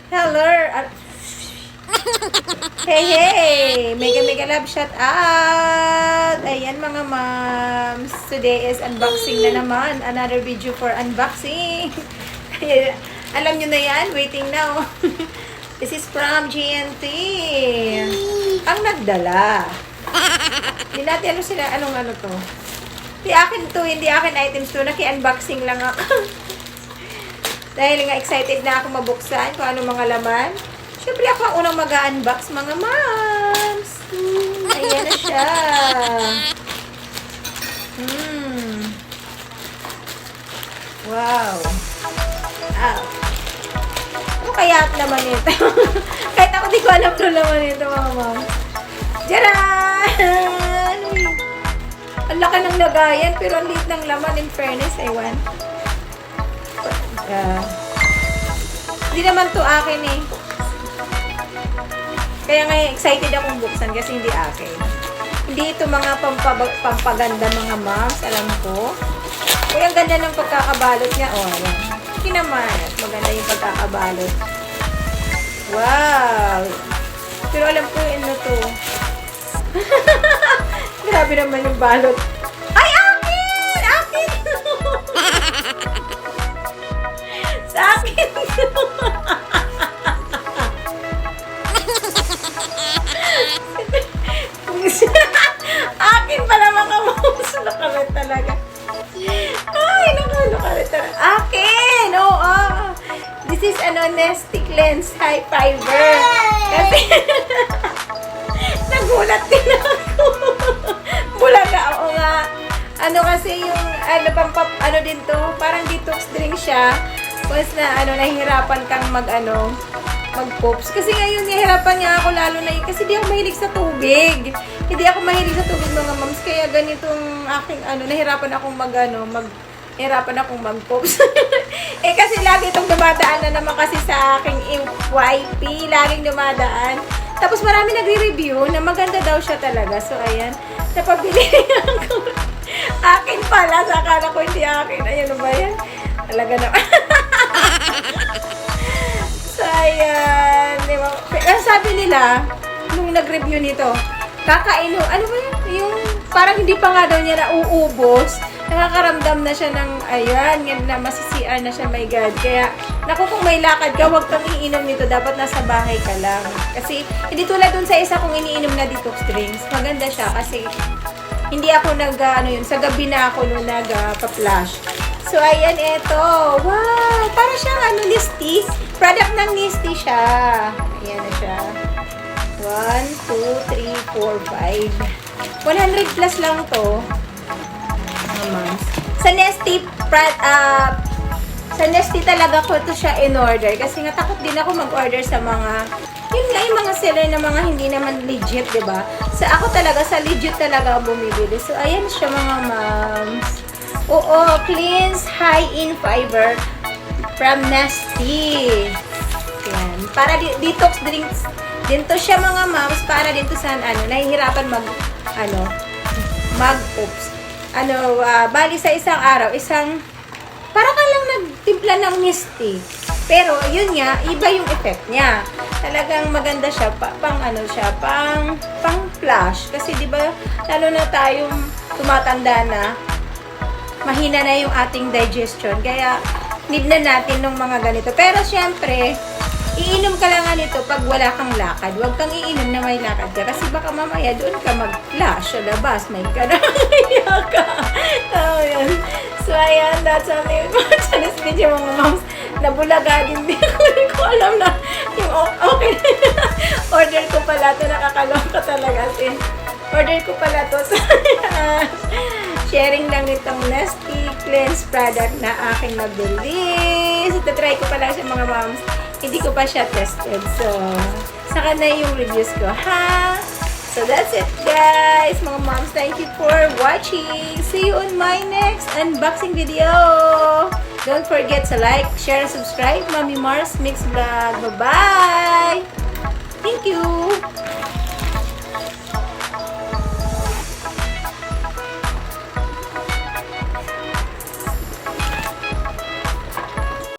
Hello! Hey, hey! Mega love shout out! Ayan mga moms! Today is unboxing na naman. Another video for unboxing. Alam nyo na yan? Waiting now. This is from GNT. Ang nagdala. Hindi natin ano sila. Anong ano to? Hindi akin to. Hindi akin items to. Naki-unboxing lang ako. Dahil nga excited na ako mabuksan kung ano mga laman. Siyempre ako ang unang mag-unbox mga moms. Ayan na siya. Wow. Ano kaya naman ito? Kahit ako di ko alam ito naman ito mga moms. Jaran! Ang laki ng lagayan pero ang liit ng laman in fairness. Ewan. Hindi naman to akin eh. Kaya nga excited akong buksan kasi hindi akin. Hindi ito mga pampaganda mga moms, alam ko. Kaya ang ganda ng pagkakabalot niya. Oh, ayan. Hindi naman. Maganda yung pagkakabalot. Wow! Pero alam ko yung ano to. Grabe naman yung balot. Ay, akin! Akin! Sa akin! Akin pala mga moms. Nakalit talaga. Ay, nakalit talaga. Akin! Oo. This is Nestic Lens High Fiber. Kasi nagulat din ako. Bulaga, oo nga. Ano kasi yung, ano din to, parang detox drink siya. Once na, nahihirapan kang mag-pops. Kasi ngayon, nahihirapan niya ako lalo na yun. Kasi di ako mahilig sa tubig. Hindi ako mahilig sa tubig mga moms. Kaya ganitong aking, nahihirapan akong nahihirapan akong mag-pops. Eh, kasi lagi itong dumadaan na naman kasi sa aking FYP. Laging dumadaan. Tapos marami nagre-review na maganda daw siya talaga. So, ayan. Napabili ako. Akin pala. Sa akala ko hindi akin. Ayan ba yan? Talaga naman. So, ayan. Diba? Pero sabi nila, nung nag-review nito, kakaino. Ano ba yun? Yung parang hindi pa nga daw niya nauubos. Nakakaramdam na siya ng, ayan, na masisian na siya, my God. Kaya, naku, kung may lakad ka, huwag kang iinom nito. Dapat nasa bahay ka lang. Kasi, hindi tulad dun sa isa kung iniinom na detox drinks. Maganda siya kasi, hindi ako sa gabi na ako nung nag-pa-flash. So, ayan, eto. Wow! Para siyang, Nisty. Product ng Nisty siya. Ayan na siya. 1, 2, 3, 4, 5. 100 plus lang to. Sa Nesty talaga ko to siya in order kasi nga takot din ako mag-order sa mga yun nga yung mga seller na mga hindi naman legit, 'di ba? Sa ako talaga sa legit talaga ako bumibili. So ayan siya mga moms. Oo, cleanse high in fiber from Nesty. Yan. Para detox drinks din to siya mga moms para din to sa nahihirapan mag-oops. Bali sa isang araw, para ka lang nagtimpla ng Nesty. Pero, yun nga, iba yung effect niya. Talagang maganda siya, pang flash. Kasi, di ba, lalo na tayong tumatanda na, mahina na yung ating digestion. Kaya, need na natin ng mga ganito. Pero, syempre, iinom ka lang nito pag wala kang lakad. Huwag kang iinom na may lakad ka. Kasi baka mamaya doon ka mag-flash sa labas. May kanangaya ka. So, ayan. That's something about sa this video mga moms. Nabulaga din. Hindi ko alam na yung okay. Order ko pala ito. Nakakaloka talaga. Order ko pala ito. So, sharing lang itong Nesty Cleanse product na aking nabili. So, try ko pala siya mga moms. Hindi ko pa siya tested. So, saka na yung reviews ko, ha? So, that's it, guys. Mga moms, thank you for watching. See you on my next unboxing video. Don't forget to like, share, and subscribe. Mommy Mars Mix Vlog. Bye-bye! Thank you!